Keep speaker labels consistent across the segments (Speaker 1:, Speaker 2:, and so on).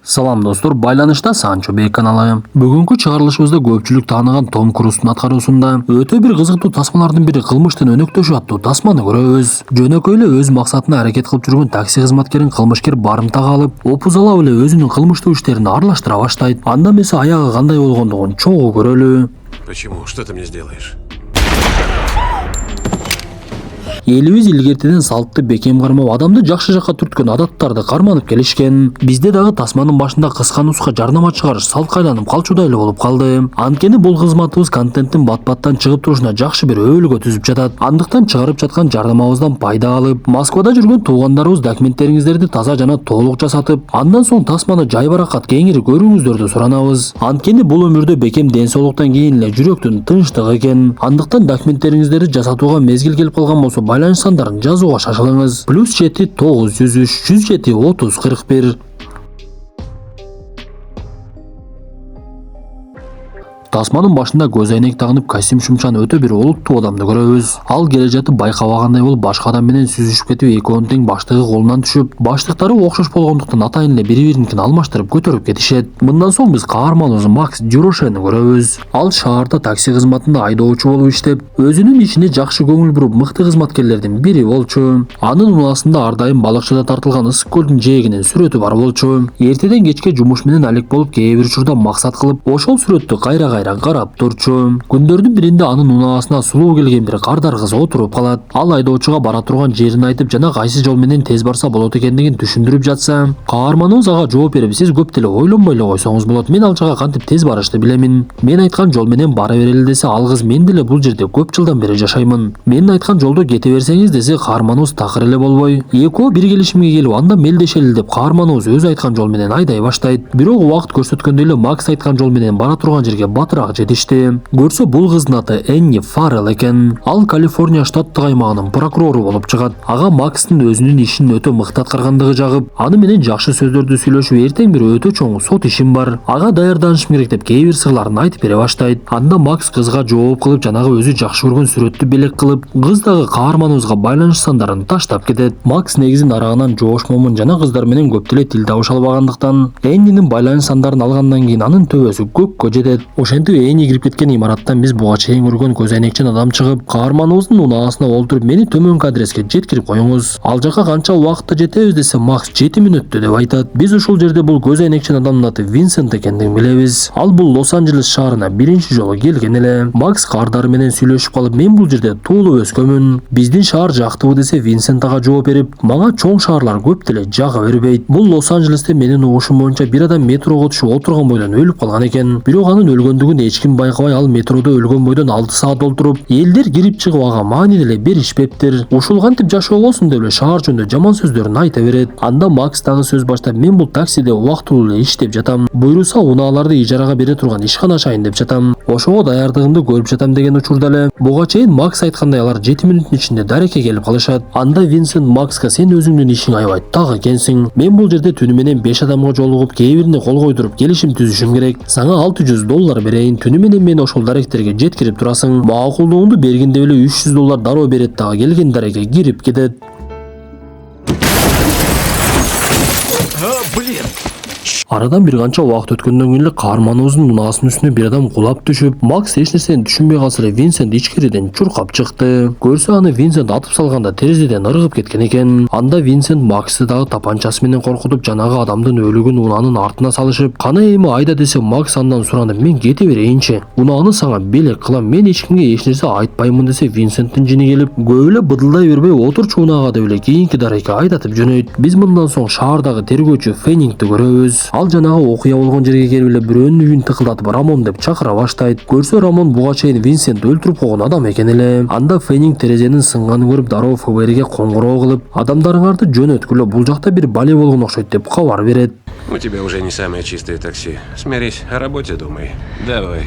Speaker 1: Салам достор, байланышта Санчо Бей каналы. Бүгүнкү чыгарылышыбызда көпчүлүк тааныган Том Круздун аткаруусунда өтө бир кызыктуу тасмалардын бири кылмыштын өнөктөшү аттуу тасманы көрөбүз. Жөнөкөй эле өз максатына аракет кылып жүргөн такси кызматкерин кылмышкер барымтага алып, опузалап эле өзүнүн кылмыштуу иштерин аралаштыра баштайт. Анда эмесе аягы кандай болгондугун чогуу көрөлү.
Speaker 2: Почему? Что ты мне сделаешь?
Speaker 1: Элибиз илгертеден салтты бекем кармап, адамды жакшы жакка түрткөн адаттарды карманып келишкен. Бизде дагы тасманын башында кыска нуска жарнама чыгарыш салт кайланып калчудай эле болуп калды. Анткени бул кызматыбыз контенттин бат-баттан чыгып турушуна жакшы бир өбөлгө түзүп жатат. Андыктан чыгарып жаткан жарнамабыздан пайда алып, Москвада жүргөн туугандарыбыз документтериңиздерди таза жана толук жасатып, андан соң тасманы жайбаракат кеңири көрүүңүздөрдү суранабыз. Анткени бул өмүрдө бекем ден соолуктан кийин эле жүрөктүн тынчтыгы экен. Андыктан документтериңиздерди жасатууга мезгил келип калган болсо байланыш сандарын жазууга шашылыңыз. +7 903 107 30 41. Тасманын башында көз айнек тагынып костюм шумчан өтө бир олуттуу адамды көрөбүз. Ал келе жатып байкабагандай болуп башка адам менен сүзүшүп кетип, экөөнүн тең баштыгы колунан түшүп, баштыктары окшош болгондуктан атайын эле бири-биринкин алмаштырып көтөрүп кетишет. Мындан соң биз каарманыбыз Макс Дюрошени көрөбүз. Ал шаарда такси кызматында айдоочу болуп иштеп, өзүнүн ишине жакшы көңүл буруп, мыкты кызматкерлердин бири болчу. Анын унаасында ар дайым балыкчыда тартылган ысык көлдүн жээгинин сүрөтү бар болчу. Эртеден кечке жумуш менен алек болуп, кээ бир учурда максат кылып, ошол сүрөттү кайра карап турчу. Күндөрдүн биринде анын унаасына сулуу келген бир кардар кыз отуруп калат. Ал айдоочуга бара турган жерин айтып, жана кайсы жол менен тез барса болот экендигин түшүндүрүп жатса, каарманыбыз ага жооп берип, сиз көп деле ойлонбой эле койсоңуз болот. Мен ал жака кантип тез барышты билемин. Мен айткан жол менен бара берели десе, ал кыз мен деле бул жерде көп жылдан бери жашаймын. Мен айткан жолдо кете берсеңиз десе, каарманыбыз такыр эле болбой, экөө бир келишимге келип, анда мелдешели деп каарманыбыз өзү айткан жол менен айдай баштайт. Бирок убакыт көрсөткөндөй эле Макс айткан жол менен бара турган жерге батыраак жетишти. Көрсө бул кыздын аты Энни Фаррелл экен. Ал Калифорния штаттык аймагынын прокурору болуп чыгат. Ага Макстын өзүнүн ишин өтө мыкты аткаргандыгы жагып, аны менен жакшы сөздөрдү сүйлөшүп, эртең бир өтө чоң сот ишим бар, ага даярданышым керек деп кээ бир сырларын айтып бере баштайт. Анда Макс кызга жооп кылып, жанагы өзү жакшы көргөн сүрөттү белек кылып, кыз дагы каарманыбызга байланыш сандарын таштап кетет. Макс негизин арагынан жоошмомун, жана кыздар менен көп деле тил табыша албагандыктан Эннинин байланыш сандарын алгандан кийин анын төбөсү көккө жетет. Ошентип Энни кирип кеткен имараттан биз буга чейин көргөн көз айнекчен адам чыгып, каарманыбыздын унаасына олтуруп, мени төмөнкү адреске жеткирип коюңуз. Ал жака канча убакытта жетебиз десе, Макс 7 мүнөттө деп айтат. Биз ушул жерде бул көз айнекчен адамдын аты Винсент экендигин билебиз. Ал бул Лос-Анджелес шаарына биринчи жолу келген эле. Макс кардары менен сүйлөшүп калып, мен бул жерде туулуп өскөнмүн. Биздин шаар жактыбы десе, Винсент ага жооп берип, мага чоң шаарлар көп деле жага бербейт. Бул Лос-Анджелесте менин угушум боюнча бир адам метрого түшүп отурган бойдон өлүп калган экен. Бирок анын өлгөндүгүн эч ким байкабай, ал метродо өлгөн бойдон 6 саат олтуруп, элдер кирип чыгып ага маани деле беришпептир. Ушул кантип жашоо болсун деп эле шаар жөнүндө жаман сөздөрүн айта берет. Анда Макс дагы сөз баштап, мен бул таксиде убактылуу эле иштеп жатам. Буйруса унааларды ижарага бере турган ишкана ачайын деп жатам. Ошого даярдыгымды көрүп жатам деген учурда эле буга чейин Макс айткандай алар 7 мүнөттүн ичинде дарекке келип калышат. Анда Винсент Макска, сен өзүңдүн ишиң аябай так экенсиң. Мен бул жерде түнү менен 5 адамга жолугуп, кээ бирине кол койдуруп келишим түзүшүм керек. Сага $600 берейин. Түнү менен мени ошол даректерге жеткирип турасың. Макулдугуңду бергин деп эле $300 дароо берет дагы, келген дарекке кирип кетет. Арадан бир канча убакыт өткөндөн кийин эле каарманыбыздын унаасынын үстүнө бир адам кулап түшүп, Макс эч нерсени түшүнбөй калса эле Винсент ичкериден чуркап чыкты. Көрсө аны Винсент атып салганда терезеден ыргып кеткен экен. Анда Винсент Максты дагы тапанчасы менен коркутуп, жанагы адамдын өлүгүн унаанын артына салышып, кана эми айда десе, Макс андан суранып, мен кете берейинчи, унааны сага белек кылам, мен эч кимге эч нерсе айтпаймын десе, Винсенттин жини келип, көп эле быдылдай бербей, отурчу унаага деп эле кийинки дарекке айдатып жөнөйт. Биз мындан соң шаардагы тергөөчү Феннингти көрөбүз. Ал жанагы окуя болгон жерге келип эле бирөөнүн үйүн тыкылдатып Рамон деп чакыра баштайт. Көрсө Рамон буга чейин Винсент өлтүрүп койгон адам экен эле. Анда Феннинг терезенин сынганын көрүп, дароо ФБРге коңгуроо кылып, адамдарыңарды жөнөткүлө, бул жакта бир бале болгон окшойт деп кабар берет.
Speaker 2: У тебя уже не самое чистое такси. Смирись, о работе думай. Давай.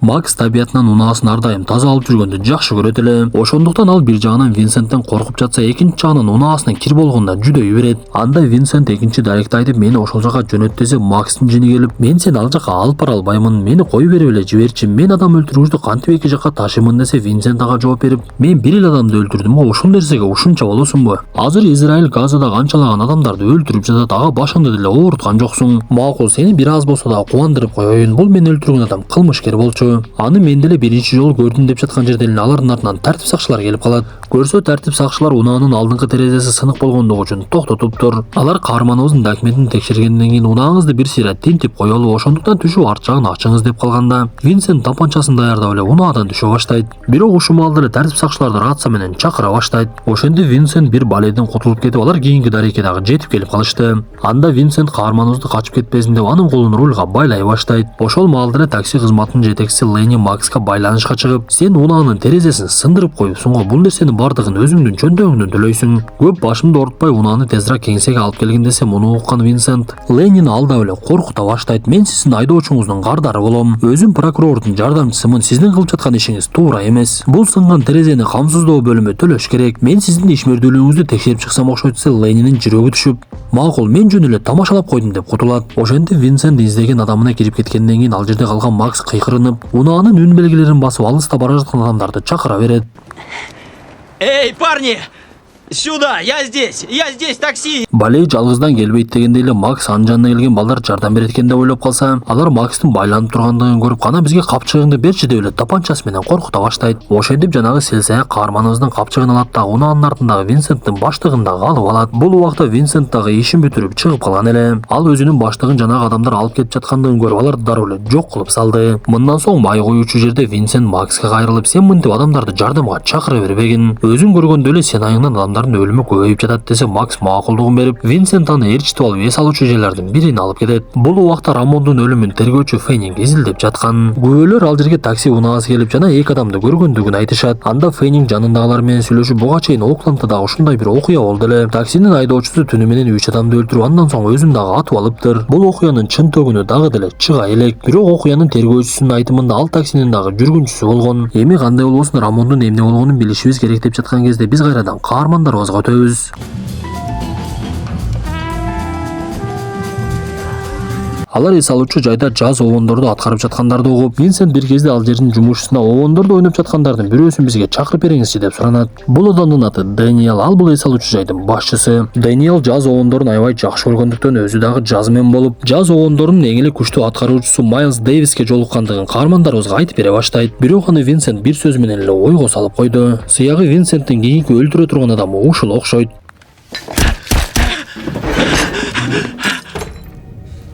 Speaker 1: Макс табиятынан унаасын ар дайым таза алып жүргөндү жакшы көрөт эле. Ошондуктан ал бир жагынан Винсенттен коркуп жатса, экинчи жагынан унаасынын кир болгонуна жүдөй берет. Анда Винсент экинчи даректи айтып, мени ошол жака жөнөт десе, Макстын жини келип, мен сени ал жака алып бара албаймын, мени коюп берип эле жиберчи, мен адам өлтүрүүчүдү кантип эки жакка ташыймын десе, Винсент ага жооп берип, мен бир эле адамды өлтүрдүм, ушул нерсеге ушунча болосуңбу? Азыр Израиль Газада канчалаган адамдарды өлтүрүп жатат, ага башыңды деле ооруткан жоксуң. Макул, сени бир аз болсо да кубандырып коеюн, бул мени өлтүргөн адам кылмышкер болчу. Аны мен деле биринчи жолу көрдүм деп жаткан жерде эле алардын артынан тартип сакчылар келип калат. Көрсө тартип сакчылар унаанын алдыңкы терезеси сынык болгондугу үчүн токтотуптур. Алар каарманыбыздын документин текшергенден кийин унааңызды бир сыйра тинтип коелу, ошондуктан түшүп арт жагын ачыңыз деп калганда, Винсент тапанчасын даярдап эле унаадан түшө баштайт. Бирок ушул маалда эле тартип сакчыларды рация менен чакыра баштайт. Ошентип Винсент бир баледен кутулуп кетип, алар кийинки дарекке дагы жетип келип калышты. Анда Винсент каарманыбызды качып кетпесин деп анын колун рульга байлай баштайт. Ошол маалда эле такси кызматынын жетекчиси Ленни Макска байланышка чыгып, сен унаанын терезесин сындырып коюпсуң го, бул нерсенин бардыгын өзүңдүн чөнтөгүңдөн төлөйсүң. Көп башымды оорутпай унааны тезирээк кеңсеге алып келгин десе, муну уккан Винсент Леннини алдап эле коркута баштайт. Мен сиздин айдоочуңуздун кардары болом. Өзүм прокурордун жардамчысымын. Сиздин кылып жаткан ишиңиз туура эмес. Бул сынган терезени камсыздоо бөлүмү төлөш керек. Мен сиздин ишмердүүлүгүңүздү текшерип чыксам окшойт десе, Леннинин жүрөгү түшүп, макул, мен жөн эле тамашалап койдум деп кутулат. Ошентип Винсент издеген адамына кирип кеткенден кийин ал жерде калган Макс кыйкырынып, унаанын үн белгилерин басып алыста бара жаткан адамдарды чакыра берет.
Speaker 3: Эй, парни! Сюда! Я здесь, такси!
Speaker 1: Балей жалгыздан келбейт дегендей эле Макс анын жанына келген балдар жардам берет экен деп ойлоп калса, алар Макстын байланып тургандыгын көрүп, кана бизге капчыгыңды берчи деп эле тапанчасы менен коркута баштайт. Ошентип жанагы селсаяк каарманыбыздын капчыгын алат да унаанын артындагы Винсенттин баштыгын дагы алып алат. Бул убакта Винсент дагы ишин бүтүрүп чыгып калган эле. Ал өзүнүн баштыгын жанагы адамдар алып кетип жаткандыгын көрүп, аларды дароо эле жок кылып салды. Мындан соң май коюучу жерде Винсент Макска кайрылып, сен мынтип адамдарды жардамга чакыра бербегин. Өзүң көргөндөй эле сен айыңдан адамдардын өлүмү көбөйүп жатат десе, Макс макулдугун берип, Винсент аны ээрчитип алып эс алуучу жерлердин бирине алып кетет. Бул убакта Рамондун өлүмүн тергөөчү Феннинг изилдеп жаткан. Күбөлөр ал жерге такси унаасы келип, жана эки адамды көргөндүгүн айтышат. Анда Феннинг жанындагылар менен сүйлөшүп, буга чейин Окландда дагы ушундай бир окуя болду эле. Таксинин айдоочусу түнү менен 3 адамды өлтүрүп, андан соң өзүн дагы атып алыптыр. Бул окуянын чын төгүнү дагы деле чыга элек. Бирок окуянын тергөөчүсүнүн айтымында ал таксинин дагы жүргүнчүсү болгон. Эми кандай болбосун Рамондун эмне болгонун билишибиз керек деп жаткан кезде биз кайрадан каармандарыбызга өтөбүз. Алар эс алуучу жайда жаз обондорду аткарып жаткандарды угуп, Винсент бир кезде ал жердин жумушчусуна обондорду ойноп жаткандардын бирөөсүн бизге чакырып бериңизчи деп суранат. Бул адамдын аты Дэниел, ал бул эс алуучу жайдын башчысы. Дэниел жаз обондорун аябай жакшы көргөндүктөн өзү дагы жазмен болуп, жаз обондорунун эң эле күчтүү аткаруучусу Майлз Дэвиске жолуккандыгын каармандарыбызга айтып бере баштайт. Бирок аны Винсент бир сөзү менен эле ойго салып койду. Сыягы Винсенттин кийинки өлтүрө турган адамы ушул окшойт.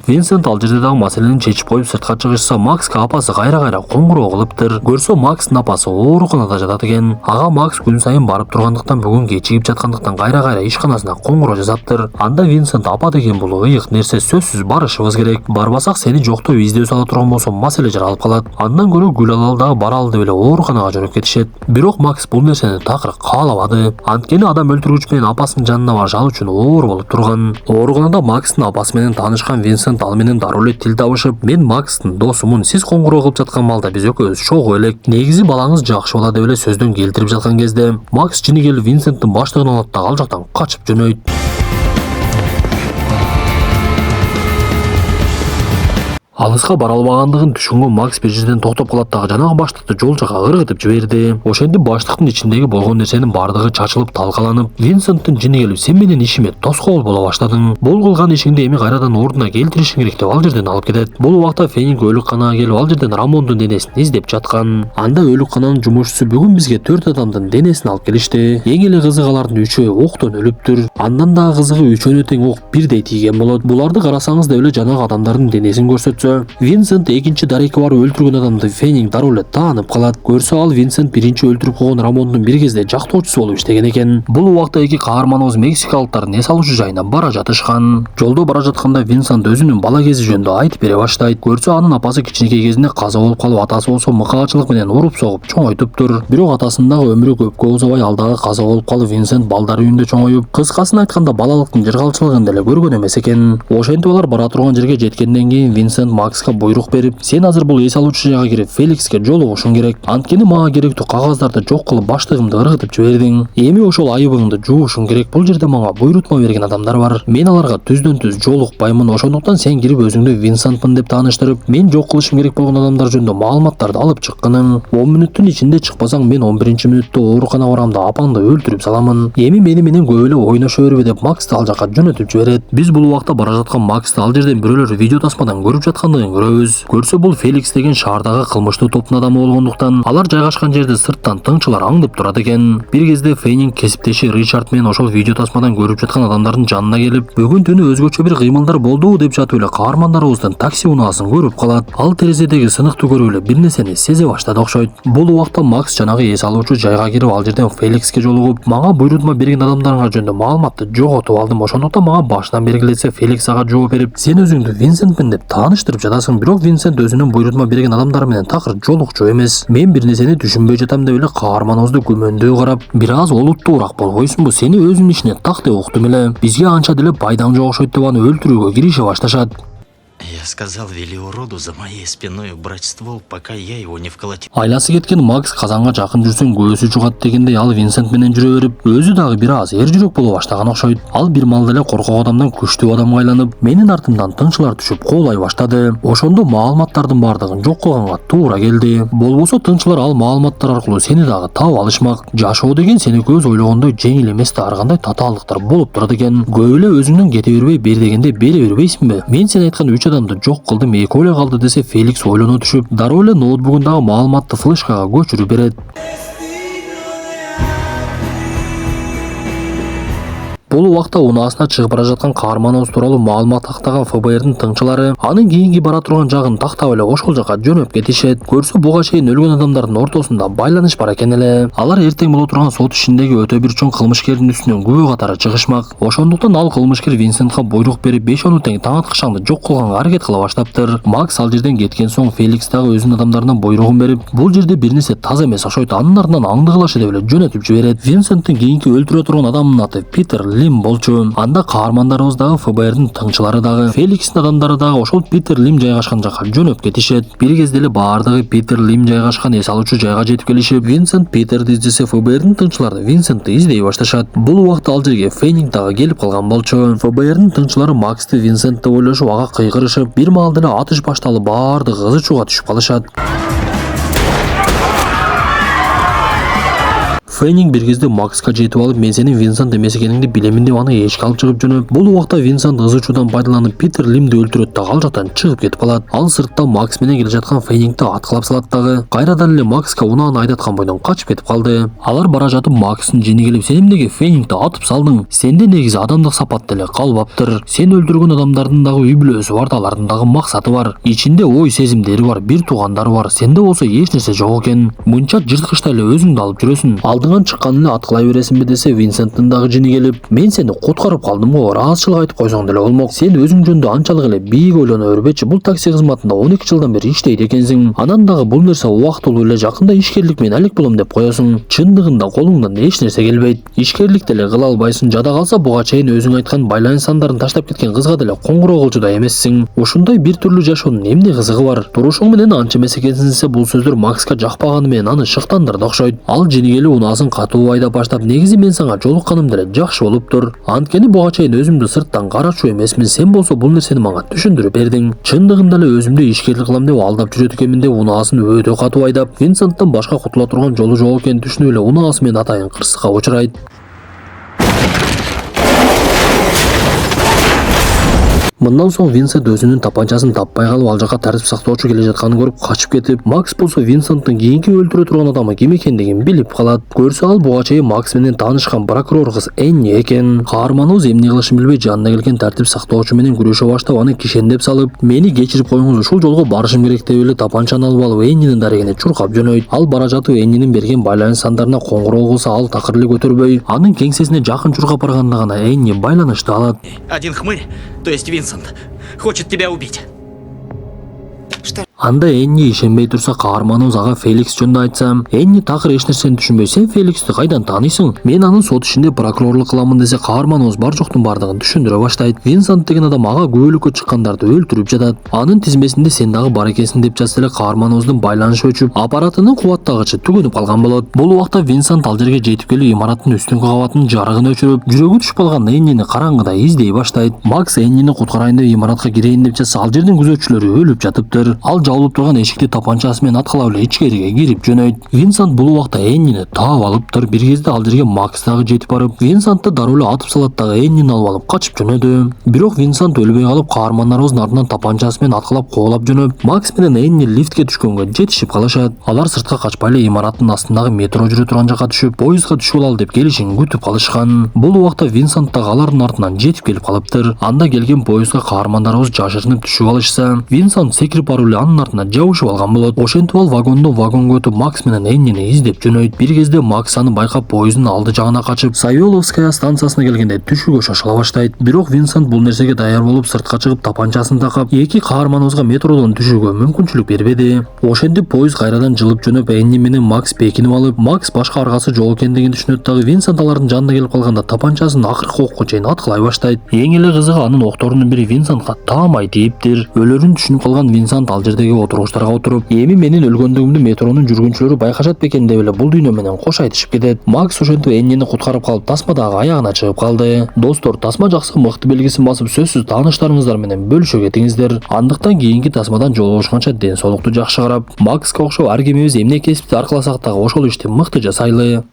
Speaker 1: Винсент ал жерде дагы маселени чечип коюп сыртка чыгышса, Макска апасы кайра коңгуроо кылыптыр. Көрсө Макстын апасы ооруканада жатат экен. Ага Макс күн сайын барып тургандыктан бүгүн кечигип жаткандыктан кайра ишканасына коңгуроо жасаптыр. Анда Винсент апа деген бул ыйык нерсе, сөзсүз барышыбыз керек. Барбасак сени жоктоп издөө сала турган болсо маселе жаралып калат. Андан көрө гүл алалы дагы баралы деп эле ооруканага жөнөп кетишет. Бирок Макс бул нерсени такыр каалабады. Анткени адам өлтүргүч менен апасынын жанына барыш ал үчүн оор болуп турган. Ооруканада Макстын апасы менен таанышкан Винсент ал менен дароо эле тил табышып, мен Макстын досумун, сиз коңгуроо кылып жаткан маалда биз экөөбүз чогуу элек, негизи балаңыз жакшы бала деп эле сөздөн келтирип жаткан кезде, Макс жини келип Винсенттин баштыгын алат да ал жактан качып жөнөйт. Алыска бара албагандыгын түшүнгөн Макс бир жерден токтоп калат дагы жанагы баштыкты жол жака ыргытып жиберди. Ошентип баштыктын ичиндеги болгон нерсенин бардыгы чачылып талкаланып, Винсенттин жини келип, сен менен ишиме тоскоол боло баштадың. Бул кылган ишиңди эми кайрадан ордуна келтиришиң керек деп ал жерден алып кетет. Бул убакта Феннинг өлүкканага келип, ал жерден Рамондун денесин издеп жаткан. Анда өлүккананын жумушчусу бүгүн бизге 4 адамдын денесин алып келишти. Эң эле кызыгы алардын 3-өө октон өлүптүр. Андан дагы кызыгы үчөөнө тең ок бирдей тийген болот. Буларды карасаңыз деп эле жанагы адамдардын денесин көрсөтсө, Винсент экинчи дарекке барып өлтүргөн адамды Феннинг дароо эле таанып калат. Көрсө ал Винсент биринчи өлтүрүп койгон Рамондун бир кезде жактоочусу болуп иштеген экен. Бул убакта эки каарманыбыз мексикалыктардын эс алуучу жайына бара жатышкан. Жолдо бара жатканда Винсент өзүнүн бала кези жөнүндө айтып бере баштайт. Көрсө анын апасы кичинекей кезинде каза болуп калып, атасы болсо мыкаачылык менен уруп согуп чоңойтуптур. Бирок атасынын дагы өмүрү көпкө узабай ал дагы каза болуп калып, Винсент балдар үйүндө чоңоюп, кыскасын айтканда балалыктын жыргалчылыгын деле көргөн эмес экен. Ошентип алар бара турган жерге жеткенден кийин Винсент Макска буйрук берип, сен азыр бул эс алуучу жайга кирип Феликске жолугушуң керек. Анткени мага керектүү кагаздарды жок кылып баштыгымды ыргытып жибердиң. Эми ошол айыбыңды жуушуң керек. Бул жерде мага буйрутма берген адамдар бар. Мен аларга түздөн түз жолукпаймын. Ошондуктан сен кирип өзүңдү Винсентмин деп тааныштырып, мен жок кылышым керек болгон адамдар жөнүндө маалыматтарды алып чыккының. 10 мүнөттүн ичинде чыкпасаң, мен 11-мүнөттө ооруканага барамда апаңды өлтүрүп саламын. Эми мени менен көп эле ойношо бербе деп Максты ал жака жөнөтүп жиберет. Биз бул убакта бара жаткан Максты ал жерден бирөөлөр видео тасмадан көрүп жаткандыгын көрөбүз. Көрсө бул Феликс деген шаардагы кылмыштуу топтун адамы болгондуктан алар жайгашкан жерди сырттан тыңчылар аңдып турат экен. Бир кезде Фейнинг кесиптеши Ричард менен ошол видео тасмадан көрүп жаткан адамдардын жанына келип, бүгүн түнү өзгөчө бир кыймылдар болду деп жатып эле каармандарыбыздын такси унаасын көрүп калат. Ал терезедеги сыныкту көрүп эле бир нерсени сезе баштады окшойт. Бул убакта Макс жанагы эс алуучу жайга кирип, ал жерден Феликске жолугуп, мага буйрутма берген адамдарыңар жөнүндө маалыматты жоготуп алдым. Ошондуктан мага башынан бергилесе, Феликс ага жооп берип, сен өзүңдү Винсентмин деп тааныштырып жатасың, бирок Винсент өзүнүн буйрутма берген адамдары менен такыр жолукчу эмес. Мен бир нерсени түшүнбөй жатам деп эле каарманыбызды күмөндөй карап, бир аз олуттуураак болбойсуңбу, сени өзүнүн ишине так деп уктум эле. Бизге анча деле пайдаң жок окшойт деп аны өлтүрүүгө кирише башташат.
Speaker 3: Я сказал Велиороду за моей спиной убрать ствол, пока я его не вколотил.
Speaker 1: Айласы кеткен Макс казанга жакын жүрсөң көзү жугат дегендей ал Винсент менен жүрө берип, өзү дагы бир аз эр жүрөк боло баштаган окшойт. Ал бир малда эле коркок адамдан күчтүү адамга айланып, менин артымдан тыңчылар түшүп коолай баштады. Ошондо маалыматтардын бардыгын жок кылганга туура келди. Болбосо тыңчылар ал маалыматтар аркылуу сени дагы таап алышмак. Жашоо деген сени көз ойлогондой жеңил эмес да, ар кандай татаалдыктар болуп турат экен. Көп эле өзүңдөн кете бербей бер дегенде бере бербейсиңби? Мен сен айткан 3 адамды жок кылдым, экөө эле калды десе, Феликс ойлоно түшүп, дароо эле ноутбугундагы маалыматты флешкага көчүрүп берет. Бул убакта унаасына чыгып бара жаткан каарманыбыз тууралуу маалымат тактаган ФБРдин тыңчылары анын кийинки бара турган жагын тактап эле ошол жака жөнөп кетишет. Көрсө буга чейин өлгөн адамдардын ортосунда байланыш бар экен эле. Алар эртең боло турган сот ишиндеги өтө бир чоң кылмышкердин үстүнөн күбө катары чыгышмак. Ошондуктан ал кылмышкер Винсентка буйрук берип 5-10 тең таң аткычаңды жок кылганга аракет кыла баштаптыр. Макс ал жерден кеткен соң Феликс дагы өзүнүн адамдарына буйругун берип, бул жерде бир нерсе таза эмес окшойт, анын артынан аңдыгылашы деп эле жөнөтүп жиберет. Винсенттин кийинки өлтүрө турган адамынын аты Питер Лим болчу. Анда каармандарыбыз дагы ФБРдин тыңчылары дагы Феликстин адамдары дагы ошол Питер Лим жайгашкан жакка жөнөп кетишет. Бир кезде эле баардыгы Питер Лим жайгашкан эс алуучу жайга жетип келишип, Винсент Питерди издесе, ФБРдин тыңчылары Винсентти издей башташат. Бул убакта ал жерге Фейнинг дагы келип калган болчу. ФБРдин тыңчылары Максты Винсент деп ойлошуп, ага кыйгырышып, бир маалда эле атыш башталып, баардыгы ызы чууга түшүп калышат. Фейнинг бир кезде Макска жетип алып, мен сенин Винсент эмес экениңди билемин деп аны эшикке алып чыгып жөнөп, бул убакта Винсент ызы чуудан пайдаланып Питер Лимди өлтүрөт да ал жактан чыгып кетип калат. Ал сыртта Макс менен келе жаткан Фейнингди аткылап салат дагы. Кайрадан эле Макска унааны айдаткан бойдон качып кетип калды. Алар бара жатып Макстын жини келип, сен эмнеге Фейнингди атып салдың? Сенде негизи адамдык сапат деле калбаптыр. Сен өлтүргөн адамдардын дагы үй бүлөсү бар да, алардын дагы максаты бар. Ичинде ой сезимдери бар, бир туугандары бар. Сенде болсо эч нерсе жок экен. Мынча жырткычтай эле өзүңдү алып жүрөсүң. Алдыңан чыккан эле аткылай бересиңби десе, Винсенттин дагы жини келип, мен сени куткарып калдым го, ыраазычылык айтып койсоң деле болмок. Сен өзүң жөнүндө анчалык эле бийик ойлоно бербечи, бул такси кызматында 12 жылдан бери иштейт экенсиң. Анан дагы бул нерсе убактылуу эле, жакында ишкерлик менен алек болом деп коесуң. Чындыгында колуңдан эч нерсе келбейт. Ишкерлик деле кыла албайсың. Жада калса буга чейин өзүң айткан байланыш сандарын таштап кеткен кызга деле коңгуроо кылчу да эмессиң. Ушундай бир түрлүү жашоонун эмне кызыгы бар? Турушуң менен анча эмес экенсиң десе, бул сөздөр Макска жакпаганы менен аны шыктандырды окшойт. Ал жини келип унаасын катуу айдап баштап, негизи мен сага жолукканым деле жакшы болуптур. Анткени буга чейин өзүмдү сырттан карачу эмесмин. Сен болсо бул нерсени мага түшүндүрүп бердиң. Чындыгында эле өзүмдү ишкерлик кылам деп алдап жүрөт экенмин деп унаасын өтө катуу айдап, Винсенттен башка кутула турган жолу жок экенин түшүнүп эле унаасы менен атайын кырсыкка учурайт. Мындан соң Винсент өзүнүн тапанчасын таппай калып, ал жака тартип сактоочу келе жатканын көрүп качып кетип, Макс болсо Винсенттин кийинки өлтүрө турган адамы ким экендигин билип калат. Көрсө ал буга чейин Макс менен таанышкан прокурор кыз Энни экен. Каарманыбыз эмне кылышын билбей жанына келген тартип сактоочу менен күрөшө баштап, аны кишендеп салып, мени кечирип коюңуз, ушул жолго барышым керек деп эле тапанчаны алып алып Эннинин дарегине чуркап жөнөйт. Ал бара жатып Эннинин берген байланыш сандарына коңгуроо кылса, ал такыр эле көтөрбөй, анын кеңсесине жакын чуркап барганда гана Энни байланышты алат.
Speaker 3: Один хмырь, то есть Винсент, хочет тебя убить.
Speaker 1: Анда Энни ишенбей турса каарманыбыз ага Феликс жөнүндө айтсам, Энни такыр эч нерсени түшүнбөй, сен Феликсти кайдан тааныйсың? Мен анын сот ишинде прокурорлук кыламын десе, каарманыбыз бар жоктун бардыгын түшүндүрө баштайт. Винсент деген адам ага күбөлүккө чыккандарды өлтүрүп жатат. Анын тизмесинде сен дагы бар экенсиң деп жазса эле каарманыбыздын байланышы өчүп, аппаратынын кубаттагычы түгөнүп калган болот. Бул убакта Винсент ал жерге жетип келип, имараттын үстүнкү кабатынын жарыгын өчүрүп, жүрөгү түшүп калган Эннини караңгыда издей баштайт. Макс Эннини куткарайын деп имаратка кирейин деп жатса, ал жердин күзөтчүлөрү өлүп жатыптыр. Ал жабылып турган эшикти тапанчасы менен аткылап эле ичкериге кирип жөнөйт. Винсент бул убакта Эннини таап алыптыр. Бир кезде ал жерге Макс дагы жетип барып, Винсентти дароо эле атып салат дагы Эннини алып алып качып жөнөдү. Бирок Винсент өлбөй калып, каармандарыбыздын артынан тапанчасы менен аткылап кубалап жөнөп, Макс менен Энни лифтке түшкөнгө жетишип калышат. Алар сыртка качпай эле имараттын астындагы метро жүрө турган жакка түшүп, поездга түшүп алалы деп келишин күтүп калышкан. Бул убакта Винсент дагы алардын артынан жетип келип калыптыр. Анда келген поездга каармандарыбыз жашырынып түшүп алышса, Винсент секирип барып эле анын артынан жабышып алган болот. Ошентип ал вагондон вагонго өтүп Макс менен Эннини издеп жөнөйт. Бир кезде Макс аны байкап поезддин алды жагына качып, Савеловская станциясына келгенде түшүүгө шашыла баштайт. Бирок Винсент бул нерсеге даяр болуп сыртка чыгып тапанчасын такап, эки каарманыбызга метродон түшүүгө мүмкүнчүлүк бербеди. Ошентип поезд кайрадан жылып жөнөп, Энни менен Макс бекинип алып, Макс башка аргасы жок экендигин түшүнөт дагы Винсент алардын жанына келип калганда тапанчасын акыркы окко чейин аткылай баштайт. Эң эле кызыгы анын окторунун бири Винсентка таамай тийиптир. Өлөрүн түшүнүп калган Винсент ал жердеги отургучтарга отуруп, эми менин өлгөндүгүмдү метронун жүргүнчүлөрү байкашат бекен деп эле бул дүйнө менен кош айтышып кетет. Макс ошентип Эннини куткарып калып, тасма дагы аягына чыгып калды. Достор, тасма жакса мыкты белгисин басып, сөзсүз тааныштарыңыздар менен бөлүшө кетиңиздер. Андыктан кийинки тасмадан жолугушканча ден соолукту жакшы карап, Макска окшоп ар кимибиз эмне кесипти аркыласак дагы ошол ишти мыкты жасайлы.